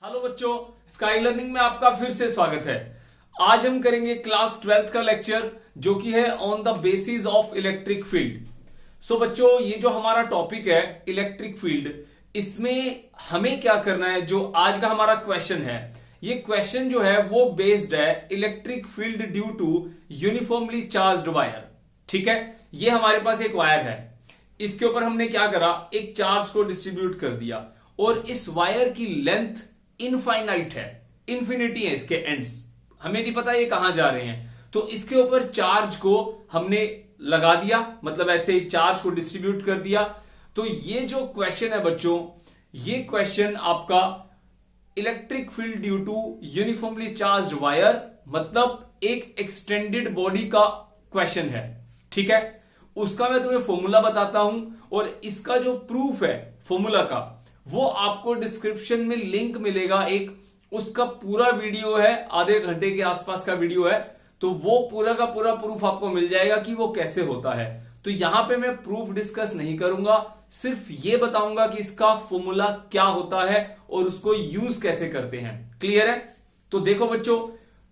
Hello बच्चों, sky learning में आपका फिर से स्वागत है। आज हम करेंगे क्लास 12th का लेक्चर जो कि है on the basis of electric field. So बच्चों, ये जो हमारा टॉपिक है इलेक्ट्रिक फील्ड, इसमें हमें क्या करना है, जो आज का हमारा क्वेश्चन है, ये क्वेश्चन जो है वो बेस्ड है electric field due to uniformly charged wire. ठीक है, ये हमारे पास एक वायर है, इसके ऊपर हमने क्या करा, एक चार्ज को डिस्ट्रीब्यूट कर दिया और इस वायर की लेंथ इनफाइनाइट है, इंफिनिटी है इसके एंड्स, हमें नहीं पता ये कहां जा रहे हैं। तो इसके ऊपर चार्ज को हमने लगा दिया, मतलब ऐसे चार्ज को डिस्ट्रीब्यूट कर दिया। तो ये जो क्वेश्चन है बच्चों, ये क्वेश्चन आपका electric field due to uniformly charged wire, मतलब एक एक्सटेंडेड बॉडी का क्वेश्चन है। ठीक है, उसका मैं तुम्हें फॉर्मूला बताता हूं और इसका जो प्रूफ है फॉर्मूला का, वो आपको डिस्क्रिप्शन में लिंक मिलेगा एक, उसका पूरा वीडियो है, आधे घंटे के आसपास का वीडियो है, तो वो पूरा का पूरा प्रूफ आपको मिल जाएगा कि वो कैसे होता है। तो यहां पे मैं प्रूफ डिस्कस नहीं करूंगा, सिर्फ ये बताऊंगा कि इसका फॉर्मूला क्या होता है और उसको यूज कैसे करते हैं। क्लियर है? तो देखो बच्चों,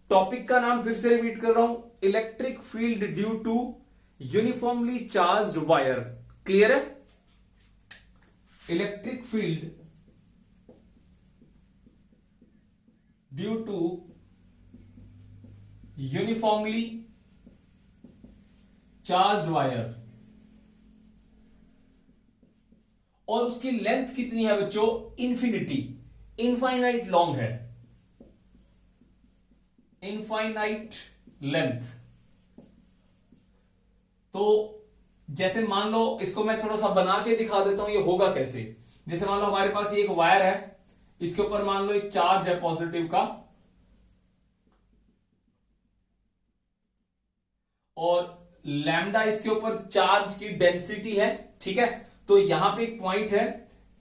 टॉपिक का नाम फिर से रिपीट कर रहा हूं, electric field due to uniformly charged wire. Clear है? Electric field due to uniformly charged wire, और उसकी लेंथ कितनी है बच्चों, इन्फिनिटी, इनफाइनाइट लॉन्ग है, इनफाइनाइट लेंथ। तो जैसे मान लो, इसको मैं थोड़ा सा बना के दिखा देता हूं ये होगा कैसे। जैसे मान लो हमारे पास ये एक वायर है, इसके ऊपर मान लो एक चार्ज है पॉजिटिव का, और लैम्डा इसके ऊपर चार्ज की डेंसिटी है। ठीक है, तो यहां पे एक पॉइंट है,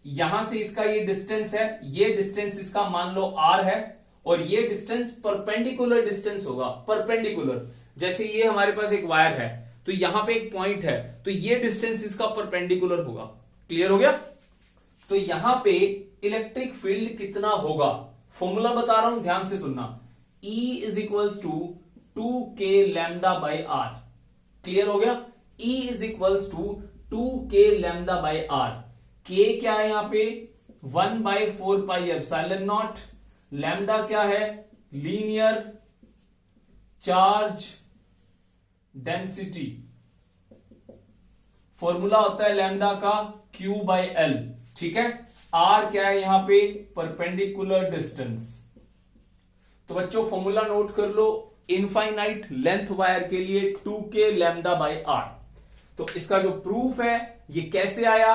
यहां से इसका ये डिस्टेंस है, ये डिस्टेंस इसका मान लो r है, और ये डिस्टेंस परपेंडिकुलर डिस्टेंस होगा, परपेंडिकुलर। जैसे ये हमारे पास एक वायर है, तो यहां पे एक पॉइंट है, तो ये डिस्टेंस इसका परपेंडिकुलर होगा। क्लियर हो गया? तो यहां पे इलेक्ट्रिक फील्ड कितना होगा, फॉर्मूला बता रहा हूं, ध्यान से सुनना। E is equals to 2k lambda by R. Clear हो गया? E is equals to 2k lambda by R. k क्या है यहां पे, 1/4 पाई एप्सिलॉन नॉट। लैम्डा क्या है, लीनियर चार्ज डेंसिटी, फॉर्मूला होता है लैम्डा का Q/L। ठीक है, R क्या है यहां पे, परपेंडिकुलर डिस्टेंस। तो बच्चों फॉर्मूला नोट कर लो, इनफाइनाइट लेंथ वायर के लिए 2k लैम्डा बाई आर। तो इसका जो प्रूफ है ये कैसे आया,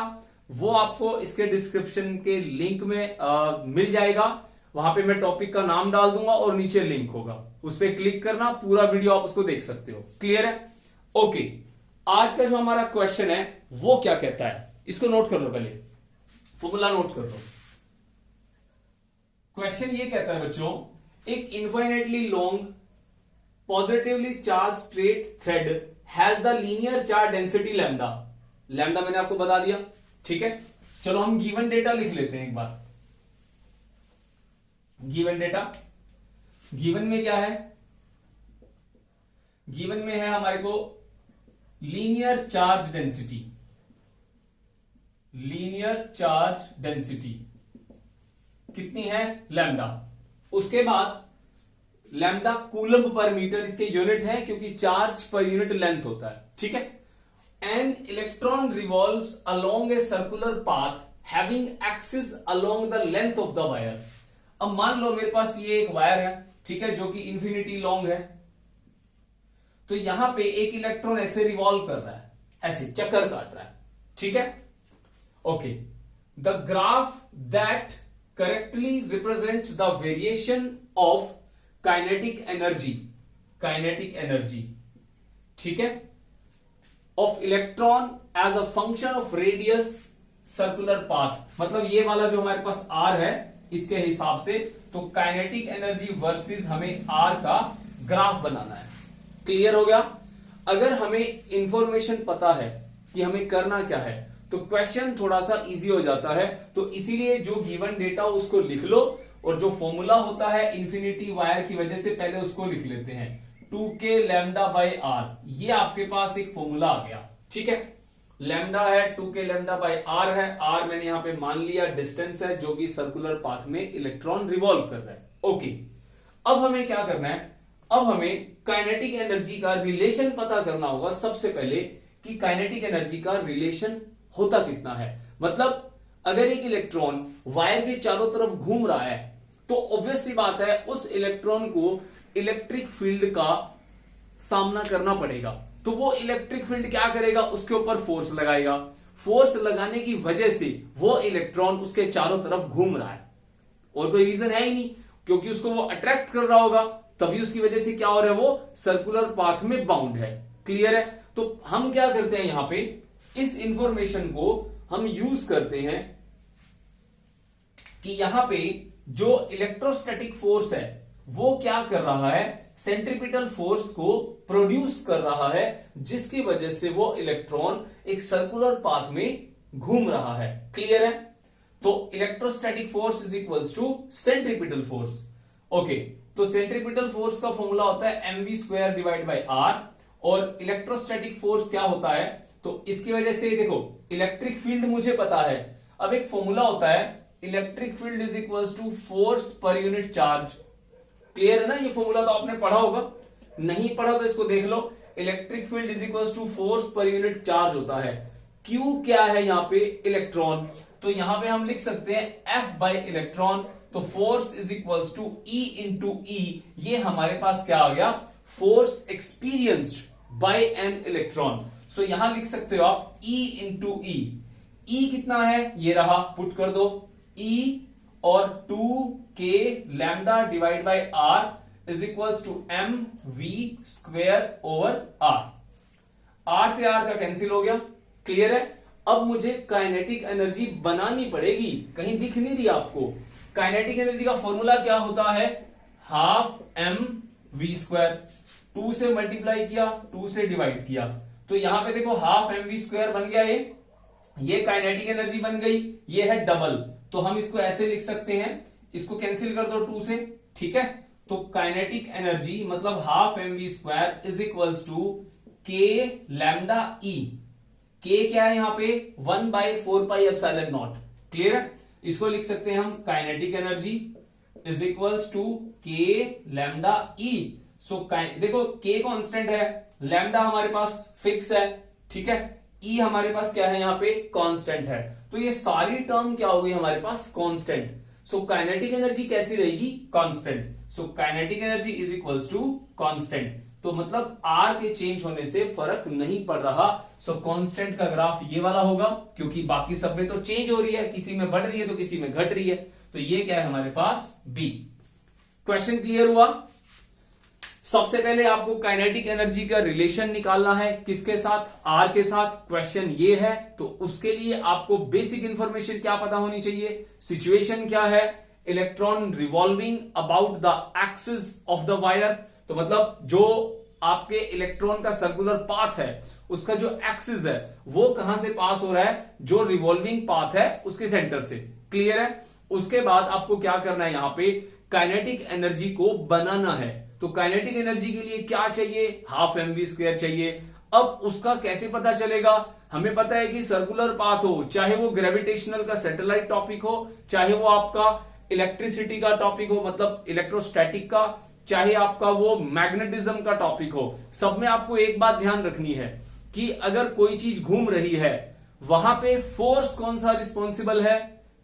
वो आपको इसके डिस्क्रिप्शन के लिंक में मिल जाएगा। वहां पे मैं टॉपिक का नाम डाल दूंगा और नीचे लिंक होगा, उस पर क्लिक करना, पूरा वीडियो आप उसको देख सकते हो। क्लियर है? ओके, आज का जो हमारा क्वेश्चन है वो क्या कहता है, इसको नोट कर लो, पहले फॉर्मूला नोट कर लो। क्वेश्चन ये कहता है बच्चों, एक infinitely long positively charge straight thread has the linear charge density lambda. Lambda मैंने आपको बता दिया। ठीक है, चलो हम गिवन डेटा लिख लेते हैं एक बार। गिवन डेटा, गिवन में क्या है, गिवन में है हमारे को linear charge density, linear charge density कितनी है, लैम्डा। उसके बाद लैम्डा कूलम्ब पर मीटर इसके यूनिट है, क्योंकि चार्ज पर यूनिट लेंथ होता है। ठीक है, an electron revolves along a circular path having axis along the length of the wire. अब मान लो मेरे पास ये एक वायर है, ठीक है, जो कि इंफिनिटी लॉन्ग है, तो यहां पे एक इलेक्ट्रॉन ऐसे रिवॉल्व कर रहा है, ऐसे चक्कर काट रहा है। ठीक है, okay, the graph that correctly represents the variation of kinetic energy, kinetic energy, ठीक है, of electron as a function of radius circular path. मतलब ये वाला जो हमारे पास आर है, इसके हिसाब से तो काइनेटिक एनर्जी वर्सेस हमें आर का ग्राफ बनाना है। क्लियर हो गया? अगर हमें इंफॉर्मेशन पता है कि हमें करना क्या है, तो क्वेश्चन थोड़ा सा इजी हो जाता है। तो इसीलिए जो गिवन डेटा उसको लिख लो और जो फॉर्मूला होता है इन्फिनिटी वायर की वजह से पहले उसको लिख लेते हैं 2k लैम्डा बाई आर। ये आपके पास एक फॉर्मूला आ गया, ठीक है। लैम्डा है 2k लैम्डा बाई आर है, आर मैंने यहां पे मान लिया डिस्टेंस है जो कि सर्कुलर पाथ में इलेक्ट्रॉन रिवॉल्व कर रहा है। ओके, अब हमें क्या करना है, अब हमें काइनेटिक एनर्जी का रिलेशन पता करना होगा सबसे पहले कि काइनेटिक एनर्जी का रिलेशन होता कितना है। मतलब अगर एक इलेक्ट्रॉन वायर के चारों तरफ घूम रहा है तो ऑब्वियस सी बात है उस इलेक्ट्रॉन को इलेक्ट्रिक फील्ड का सामना करना पड़ेगा। तो वो इलेक्ट्रिक फील्ड क्या करेगा, उसके ऊपर फोर्स लगाएगा। फोर्स लगाने की वजह से वो इलेक्ट्रॉन उसके चारों तरफ घूम रहा है, और कोई रीजन है ही नहीं, क्योंकि उसको वो अट्रैक्ट कर रहा होगा, तभी उसकी वजह से क्या हो रहा है, वो सर्कुलर पाथ में बाउंड है। क्लियर है। तो हम क्या करते हैं, यहां पे इस इंफॉर्मेशन को हम यूज करते हैं कि यहां पे जो इलेक्ट्रोस्टैटिक फोर्स है वो क्या कर रहा है, सेंट्रीपिटल फोर्स को प्रोड्यूस कर रहा है, जिसकी वजह से वो इलेक्ट्रॉन एक सर्कुलर पाथ में घूम रहा है। क्लियर है। तो electrostatic force is equals to centripetal force. Okay, तो सेंट्रीपिटल फोर्स का फॉर्मूला होता है mv² डिवाइड बाई आर, और इलेक्ट्रोस्टैटिक फोर्स क्या होता है, तो इसकी वजह से देखो इलेक्ट्रिक फील्ड मुझे पता है। अब एक फॉर्मूला होता है electric field is equals to force per unit charge. Clear है ना, ये फॉर्मूला तो आपने पढ़ा होगा, नहीं पढ़ा तो इसको देख लो। Electric field is equals to force per unit charge होता है। Q क्या है यहां पे, इलेक्ट्रॉन, तो यहां पे हम लिख सकते हैं F बाई इलेक्ट्रॉन। तो force is equals to E into e, ये हमारे पास क्या आ गया, force experienced by an electron. So यहां लिख सकते हो आप E इंटू ई। E कितना है, ये रहा, पुट कर दो E, और 2k lambda divide by R is equals to mv² over R से आर का कैंसिल हो गया। क्लियर है। अब मुझे काइनेटिक एनर्जी बनानी पड़ेगी, कहीं दिख नहीं रही आपको। काइनेटिक एनर्जी का फॉर्मूला क्या होता है, हाफ mv²। 2 से मल्टीप्लाई किया, 2 से डिवाइड किया, तो यहां पे देखो हाफ mv² बन गया, ये काइनेटिक एनर्जी बन गई, ये है डबल। तो हम इसको ऐसे लिख सकते हैं, इसको कैंसिल कर दो 2 से, ठीक है। तो काइनेटिक एनर्जी मतलब half mv² is equals to k lambda e. k क्या है यहां पे, 1/4πε0। क्लियर है। इसको लिख सकते हैं हम kinetic energy is equals to k lambda e. So देखो k कांस्टेंट है, लैम्डा हमारे पास फिक्स है, ठीक है, E हमारे पास क्या है, यहां पे कांस्टेंट है। तो ये सारी टर्म क्या हो गई हमारे पास, कांस्टेंट। सो काइनेटिक एनर्जी कैसी रहेगी, constant. So kinetic energy is equals to constant. तो मतलब R के चेंज होने से फर्क नहीं पड़ रहा। सो कांस्टेंट का ग्राफ ये वाला होगा, क्योंकि बाकी सब में तो चेंज हो रही है, किसी में बढ़ रही है तो किसी में घट रही है। तो ये क्या है हमारे पास, B। क्वेश्चन क्लियर हुआ। सबसे पहले आपको काइनेटिक एनर्जी का रिलेशन निकालना है, किसके साथ, आर के साथ। क्वेश्चन ये है, तो उसके लिए आपको बेसिक इंफॉर्मेशन क्या पता होनी चाहिए, सिचुएशन क्या है, electron revolving about the axis of the wire. तो मतलब जो आपके इलेक्ट्रॉन का सर्कुलर पाथ है उसका जो एक्सिस है वो कहां से पास हो रहा है, जो रिवॉल्विंग पाथ है उसके सेंटर से। क्लियर है। उसके बाद आपको क्या करना है, यहां पे काइनेटिक एनर्जी को बनाना है। तो काइनेटिक एनर्जी के लिए क्या चाहिए, हाफ mv² चाहिए। अब उसका कैसे पता चलेगा, हमें पता है कि सर्कुलर पाथ हो, चाहे वो ग्रेविटेशनल का सैटेलाइट टॉपिक हो, चाहे वो आपका इलेक्ट्रिसिटी का टॉपिक हो मतलब इलेक्ट्रोस्टैटिक का, चाहे आपका वो मैग्नेटिज्म का टॉपिक हो, सब में आपको एक बात ध्यान रखनी है कि अगर कोई चीज घूम रही है वहां पे फोर्स कौन सा रिस्पॉन्सिबल है,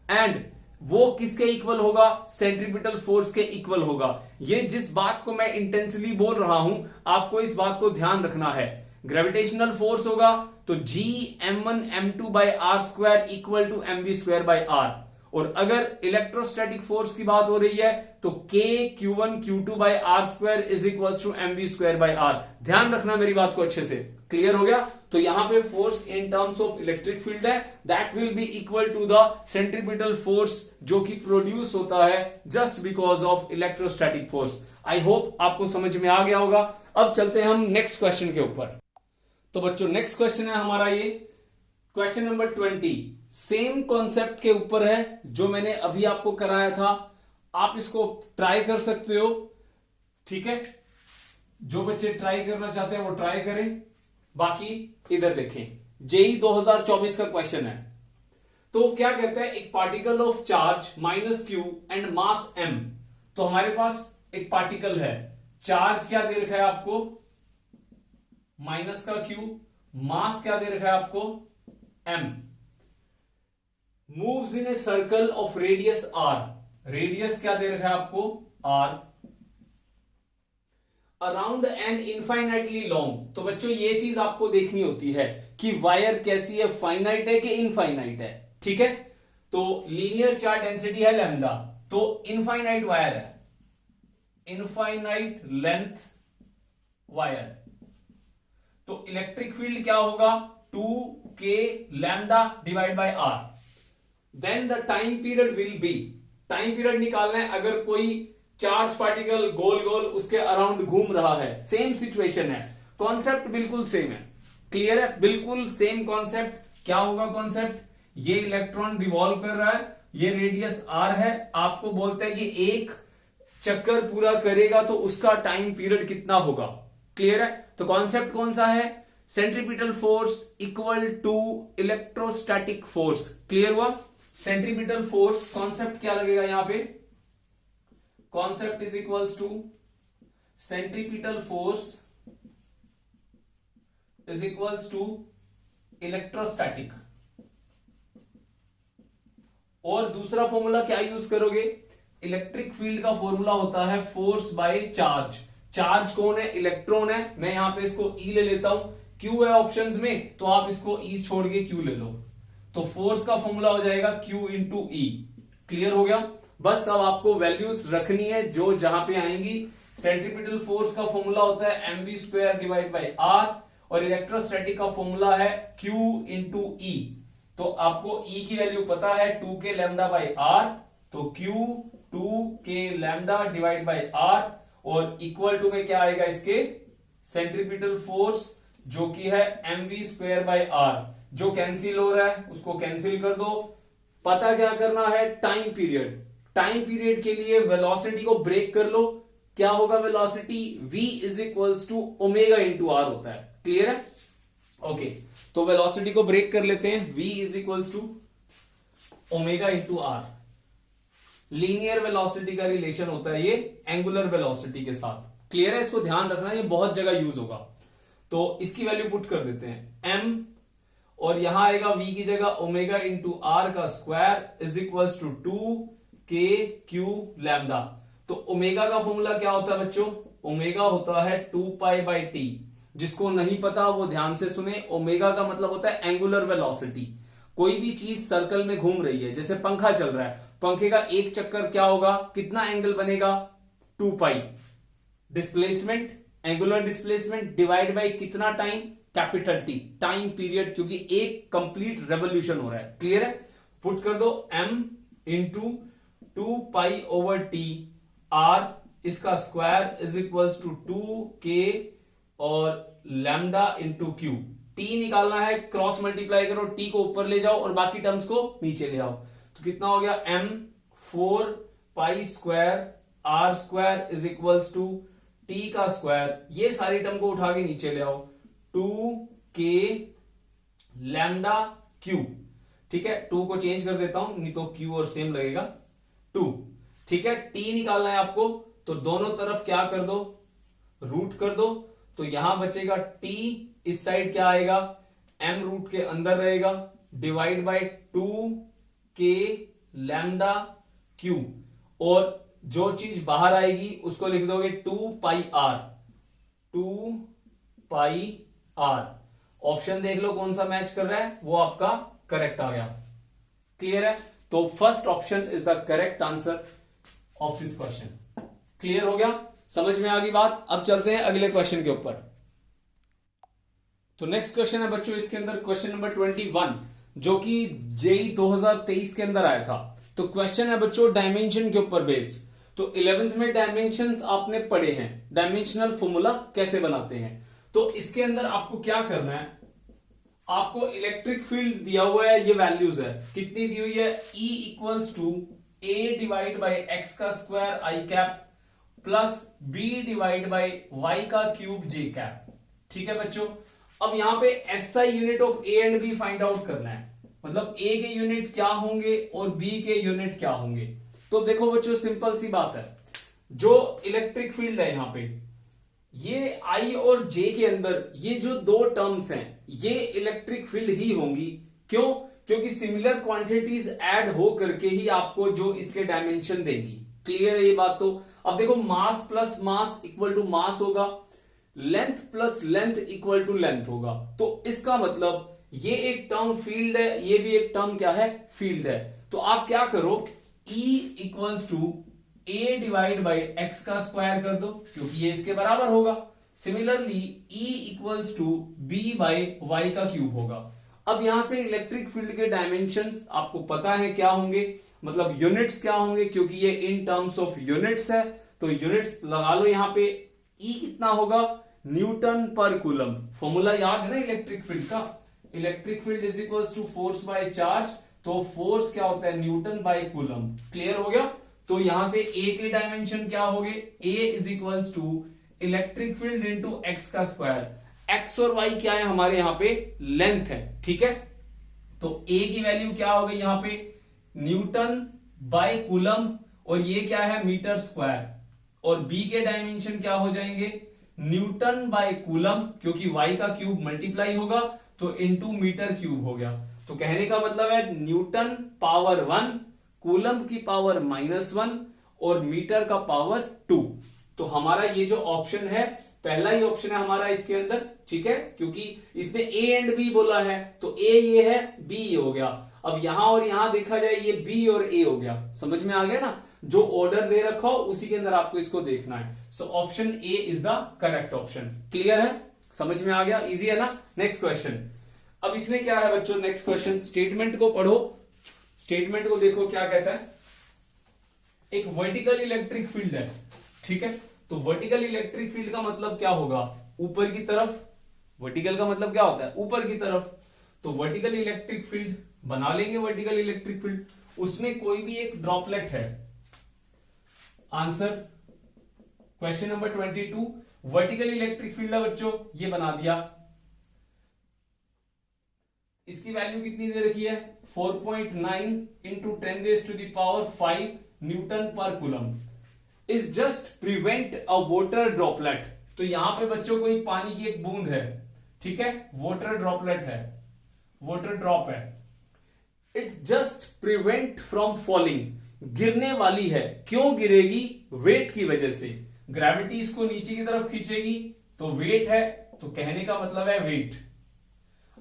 एंड वो किसके इक्वल होगा, सेंट्रीपिटल फोर्स के इक्वल होगा। ये जिस बात को मैं इंटेंसली बोल रहा हूं आपको इस बात को ध्यान रखना है। ग्रेविटेशनल फोर्स होगा तो G m1 m2 by r² equal to mv² by r, और अगर इलेक्ट्रोस्टैटिक फोर्स की बात हो रही है तो K q1 q2 by r² is equal to mv² by r। ध्यान रखना मेरी बात को अच्छे से। क्लियर हो गया। तो यहां पे force in terms of electric field है, that will be equal to the centripetal force जो कि प्रोड्यूस होता है just because of electrostatic force. I hope आपको समझ में आ गया होगा। अब चलते हैं हम नेक्स्ट क्वेश्चन के ऊपर। तो बच्चों नेक्स्ट क्वेश्चन है हमारा ये क्वेश्चन नंबर 20। सेम कॉन्सेप्ट के ऊपर है जो मैंने अभी आपको कराया था आप इसको ट्राई कर सकते हो, ठीक है। जो बच्चे ट्राई करना चाहते हैं वो ट्राई करें। बाकी इधर देखें, जेई 2024 का क्वेश्चन है। तो क्या कहता है, एक particle of charge -q and mass m। तो हमारे पास एक पार्टिकल है, चार्ज क्या दे रखा है आपको, माइनस का q, मास क्या दे रखा है आपको m, moves in a circle of radius r, radius क्या दे रखा है आपको r, around and infinitely long. तो बच्चों ये चीज आपको देखनी होती है कि वायर कैसी है, फाइनाइट है कि इनफाइनाइट है, ठीक है। तो लीनियर चार्ज डेंसिटी है लैम्डा, तो इनफाइनाइट वायर है, इनफाइनाइट लेंथ वायर। तो इलेक्ट्रिक फील्ड क्या होगा, 2k lambda divide by r। Then the time period will be, time period निकालना है। अगर कोई चार्ज पार्टिकल गोल गोल उसके अराउंड घूम रहा है, सेम सिचुएशन है, कॉन्सेप्ट बिल्कुल सेम है, क्लियर है, बिल्कुल सेम कॉन्सेप्ट। क्या होगा कॉन्सेप्ट, ये इलेक्ट्रॉन रिवॉल्व कर रहा है, ये रेडियस r है, आपको बोलते हैं कि एक चक्कर पूरा करेगा तो उसका टाइम पीरियड कितना होगा, क्लियर है। तो कॉन्सेप्ट कौन सा है, centripetal force equal to electrostatic force, clear हुआ। सेंट्रीपिटल फोर्स कॉन्सेप्ट क्या लगेगा यहां पे, concept is equals to centripetal force is equals to electrostatic. और दूसरा फॉर्मूला क्या यूज करोगे, इलेक्ट्रिक फील्ड का फॉर्मूला होता है फोर्स बाय चार्ज। चार्ज कौन है, इलेक्ट्रॉन है, मैं यहां पे इसको E ले लेता हूं, Q है ऑप्शंस में, तो आप इसको E छोड़ के Q ले लो, तो फोर्स का फॉर्मूला हो जाएगा Q इंटू E, क्लियर हो गया। बस अब आपको वैल्यूज रखनी है जो जहां पे आएंगी। सेंट्रीपिटल फोर्स का फॉर्मूला होता है mv² डिवाइड बाय r, और इलेक्ट्रोस्टैटिक का फॉर्मूला है Q इंटू E। तो आपको E की वैल्यू पता है 2k लैम्डा बाय r, तो Q 2k lambda divide by r, और इक्वल टू में क्या आएगा इसके, सेंट्रीपिटल फोर्स जो कि है mv² बाय r, जो कैंसिल हो रहा है उसको कैंसिल कर दो। पता क्या करना है, टाइम पीरियड, टाइम पीरियड के लिए वेलोसिटी को ब्रेक कर लो, क्या होगा velocity, v is equals to omega into R होता है, क्लियर है। ओके, तो वेलोसिटी को ब्रेक कर लेते हैं, v is equals to omega into R. Linear velocity का रिलेशन होता है ये एंगुलर वेलोसिटी के साथ, क्लियर है, इसको ध्यान रखना, ये बहुत जगह यूज होगा। तो इसकी वैल्यू पुट कर देते हैं m, और यहां आएगा v की जगह ओमेगा इंटू आर का square is equals to 2k q lambda. तो ओमेगा का फॉर्मूला क्या होता है बच्चों, ओमेगा होता है 2 पाई बाई टी। जिसको नहीं पता वो ध्यान से सुने, ओमेगा का मतलब होता है एंगुलर वेलोसिटी। कोई भी चीज सर्कल में घूम रही है, जैसे पंखा चल रहा है, पंखे का एक चक्कर क्या होगा, कितना एंगल बनेगा, 2 pi. Displacement, angular displacement divide by कितना time, capital T, time period, क्योंकि एक कंप्लीट रेवोल्यूशन हो रहा है, क्लियर है। पुट कर दो m into 2 pi over T r, इसका square is equals to 2k और लैम्डा इंटू क्यू। टी निकालना है, क्रॉस मल्टीप्लाई करो, टी को ऊपर ले जाओ और बाकी टर्म्स को नीचे ले आओ, तो कितना हो गया, m 4 pi square r square is equals to T का स्क्वायर, ये सारी टर्म को उठा के नीचे ले आओ, 2k लैम्डा क्यू, ठीक है। 2 को चेंज कर देता हूं, नहीं तो q और सेम लगेगा 2, ठीक है। t निकालना है आपको, तो दोनों तरफ क्या कर दो, रूट कर दो, तो यहां बचेगा t, इस साइड क्या आएगा, m रूट के अंदर रहेगा, divide by 2k lambda Q, और जो चीज बाहर आएगी उसको लिख दोगे 2 पाई r, 2 पाई r। ऑप्शन देख लो कौन सा मैच कर रहा है, वो आपका करेक्ट आ गया, क्लियर है। तो first option is the correct answer of this question, clear हो गया, समझ में आ गई बात। अब चलते हैं अगले क्वेश्चन के ऊपर। तो नेक्स्ट क्वेश्चन है बच्चों, इसके अंदर क्वेश्चन नंबर 21, जो कि जेई 2023 के अंदर आया था। तो क्वेश्चन है बच्चों डायमेंशन के ऊपर बेस्ड। तो 11th में डायमेंशंस आपने पढ़े हैं, डायमेंशनल फॉर्मूला कैसे बनाते हैं। तो इसके अंदर आपको क्या करना है, आपको इलेक्ट्रिक फील्ड दिया हुआ है, ये वैल्यूज है, कितनी दी हुई है, E equals to a divide by x का square I cap plus b divide by y का क्यूब j कैप। ठीक है बच्चों, अब यहां पे SI unit of a and b find out करना है, मतलब a के यूनिट क्या होंगे और b के यूनिट क्या होंगे। तो देखो बच्चों सिंपल सी बात है, जो इलेक्ट्रिक फील्ड है यहां पे ये I और J के अंदर ये जो दो टर्म्स हैं ये इलेक्ट्रिक फील्ड ही होंगी। क्यों? क्योंकि सिमिलर क्वांटिटीज ऐड हो करके ही आपको जो इसके डायमेंशन देंगी। क्लियर है ये बात? तो अब देखो mass plus mass equal to mass होगा, length plus length equal to length होगा। तो इसका मतलब ये एक टर्म फील्ड है, ये भी एक टर्म क्या है? फील्ड है। तो आप क्या करो, E equals to a divide by x का स्क्वायर कर दो क्योंकि ये इसके बराबर होगा। Similarly E equals to b by y का क्यूब होगा। अब यहां से इलेक्ट्रिक फील्ड के डायमेंशंस आपको पता है क्या होंगे, मतलब यूनिट्स क्या होंगे, क्योंकि ये इन टर्म्स ऑफ यूनिट्स है। तो यूनिट्स लगा लो यहां पे। E कितना होगा? न्यूटन पर कूलम। फॉर्मूला याद है ना इलेक्ट्रिक फील्ड का, electric field is equals to force by charge. तो फोर्स क्या होता है? Newton by coulomb. क्लियर हो गया? तो यहां से A के डायमेंशन क्या हो गए? A is equals to electric field into x का स्क्वायर। एक्स और वाई क्या है हमारे यहाँ पे? लेंथ है। ठीक है, तो A की वैल्यू क्या हो गई यहाँ पे? न्यूटन बाय कूलम, और ये क्या है? Metre square. और B के डायमेंशन क्या हो जाएंगे? न्यूटन बाय कूलम, क्योंकि y का क्यूब मल्टीप्लाई होगा तो इंटू मीटर क्यूब हो गया। तो कहने का मतलब है न्यूटन पावर 1, कूलम की पावर -1 और मीटर का पावर 2। तो हमारा ये जो ऑप्शन है पहला ही ऑप्शन है हमारा इसके अंदर। ठीक है, क्योंकि इसने A एंड B बोला है तो A ये है, B ये हो गया। अब यहां और यहां देखा जाए ये B और A हो गया। समझ में आ गया ना? जो ऑर्डर दे रखा हो उसी के अंदर आपको इसको देखना है। So option A is the correct option. Clear है? समझ में आ गया? इजी है ना? Next question. अब इसमें क्या है बच्चों? नेक्स्ट क्वेश्चन, स्टेटमेंट को पढ़ो, स्टेटमेंट को देखो क्या कहता है। एक वर्टिकल इलेक्ट्रिक फील्ड है। ठीक है, तो वर्टिकल इलेक्ट्रिक फील्ड का मतलब क्या होगा? ऊपर की तरफ। वर्टिकल का मतलब क्या होता है? ऊपर की तरफ। तो वर्टिकल इलेक्ट्रिक फील्ड बना लेंगे। वर्टिकल इलेक्ट्रिक फील्ड, उसमें कोई भी एक ड्रॉपलेट है। Answer question number 22, vertical electric field है बच्चों, ये बना दिया। इसकी वैल्यू कितनी दे रखी है? 4.9 इंटू 10⁵ न्यूटन पर coulomb. Is just prevent a water droplet. तो यहां पे बच्चों कोई पानी की एक बूंद है। ठीक है, वाटर ड्रॉपलेट है, वाटर ड्रॉप है। It's just prevent from falling, गिरने वाली है। क्यों गिरेगी? वेट की वजह से। ग्रेविटी इसको नीचे की तरफ खींचेगी तो वेट है, तो कहने का मतलब है वेट।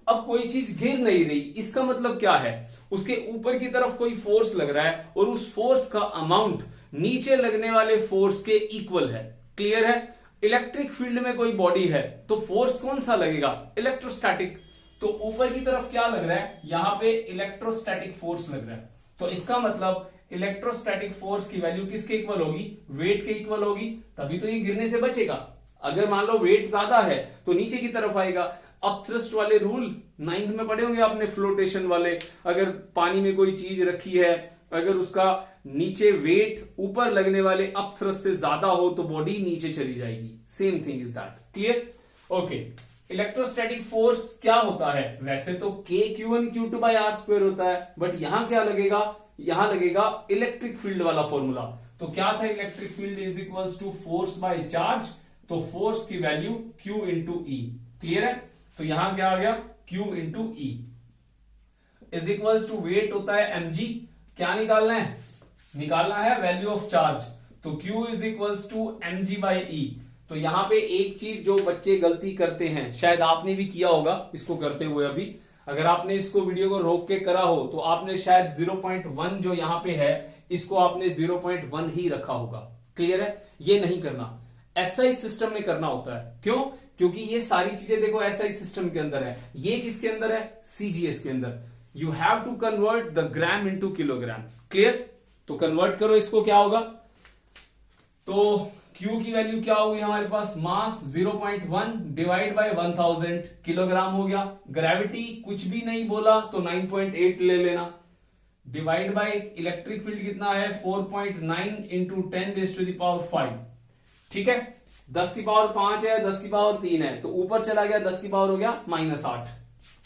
अब कोई चीज गिर नहीं रही, इसका मतलब क्या है? उसके ऊपर की तरफ कोई फोर्स लग रहा है और उस फोर्स का अमाउंट नीचे लगने वाले फोर्स के इक्वल है। क्लियर है? इलेक्ट्रिक फील्ड में कोई बॉडी है तो फोर्स कौन सा लगेगा? इलेक्ट्रोस्टैटिक। तो ऊपर की तरफ क्या लग रहा है? यहां पे इलेक्ट्रोस्टैटिक फोर्स लग रहा है। तो इसका मतलब इलेक्ट्रोस्टैटिक फोर्स की वैल्यू किसके इक्वल होगी? वेट के इक्वल होगी, तभी तो ये गिरने से बचेगा। अगर मान लो वेट ज्यादा है तो नीचे की तरफ आएगा। अपथ्रस्ट वाले रूल 9th में पढ़े होंगे आपने, फ्लोटेशन वाले। अगर पानी में कोई चीज रखी है, अगर उसका नीचे वेट ऊपर लगने वाले अपथ्रस्ट से ज्यादा हो तो बॉडी नीचे चली जाएगी। Same thing is that. Clear? Okay, electrostatic force क्या होता है? वैसे तो K(Q1Q2/R² होता है, बट यहां क्या लगेगा? यहां लगेगा इलेक्ट्रिक फील्ड वाला फॉर्मूला। तो क्या था? Electric field is equals to force by charge. तो फोर्स की value Q into E। Clear है? तो यहां क्या आ गया? Q into E is equals to weight होता है mg। क्या निकालना है? निकालना है वैल्यू ऑफ चार्ज। तो Q is equals to mg by E। तो यहां पे एक चीज जो बच्चे गलती करते हैं, शायद आपने भी किया होगा इसको करते हुए। अभी अगर आपने इसको वीडियो को रोक के करा हो तो आपने शायद 0.1 जो यहां पे है इसको आपने 0.1 ही रखा होगा। क्लियर है? ये नहीं करना, SI सिस्टम में करना होता है। क्यों? क्योंकि ये सारी चीजें देखो SI सिस्टम के अंदर है। ये किसके अंदर है? CGS के अंदर। You have to convert the gram into kilogram. Clear? तो कन्वर्ट करो इसको, क्या होगा? तो Q की वैल्यू क्या होगी हमारे पास? मास 0.1 डिवाइड बाय 1000 किलोग्राम हो गया। ग्रेविटी कुछ भी नहीं बोला तो 9.8 ले लेना। डिवाइड बाय इलेक्ट्रिक फील्ड कितना है 4.9 इंटू 10⁵ ठीक है। 10⁵ है, 10⁻³ है, तो ऊपर चला गया 10⁻, हो गया -8।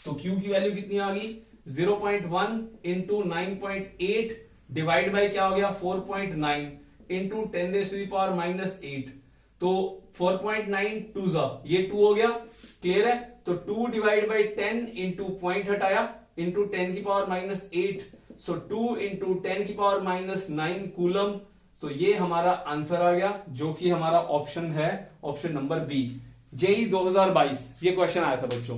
तो Q की वैल्यू कितनी आ गई 0.1 इंटू 9.8 डिवाइड बाय क्या हो गया 4.9 इंटू 10⁻⁻8। तो 4.9 2 ये 2 हो गया, क्लियर है। तो 2 डिवाइड बाई 10 इंटू पॉइंट हटाया इंटू 10⁻⁻8, सो 2 इंटू 10⁻⁹ कूलम। तो ये हमारा आंसर आ गया, जो कि हमारा ऑप्शन है, ऑप्शन नंबर बी। जेई 2022 ये क्वेश्चन आया था बच्चों,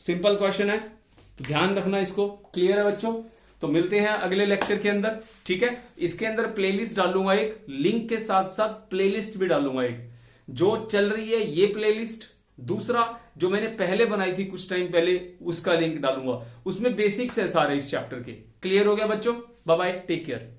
सिंपल क्वेश्चन है, तो ध्यान रखना इसको, क्लियर है बच्चों। तो मिलते हैं अगले लेक्चर के अंदर, ठीक है। इसके अंदर प्लेलिस्ट डालूंगा एक, लिंक के साथ साथ प्लेलिस्ट भी डालूंगा एक, जो चल रही है ये प्लेलिस्ट, दूसरा जो मैंने पहले बनाई थी कुछ टाइम पहले उसका लिंक डालूंगा, उसमें बेसिक्स है सारे इस चैप्टर के। क्लियर हो गया बच्चों, बाय बाय, टेक केयर।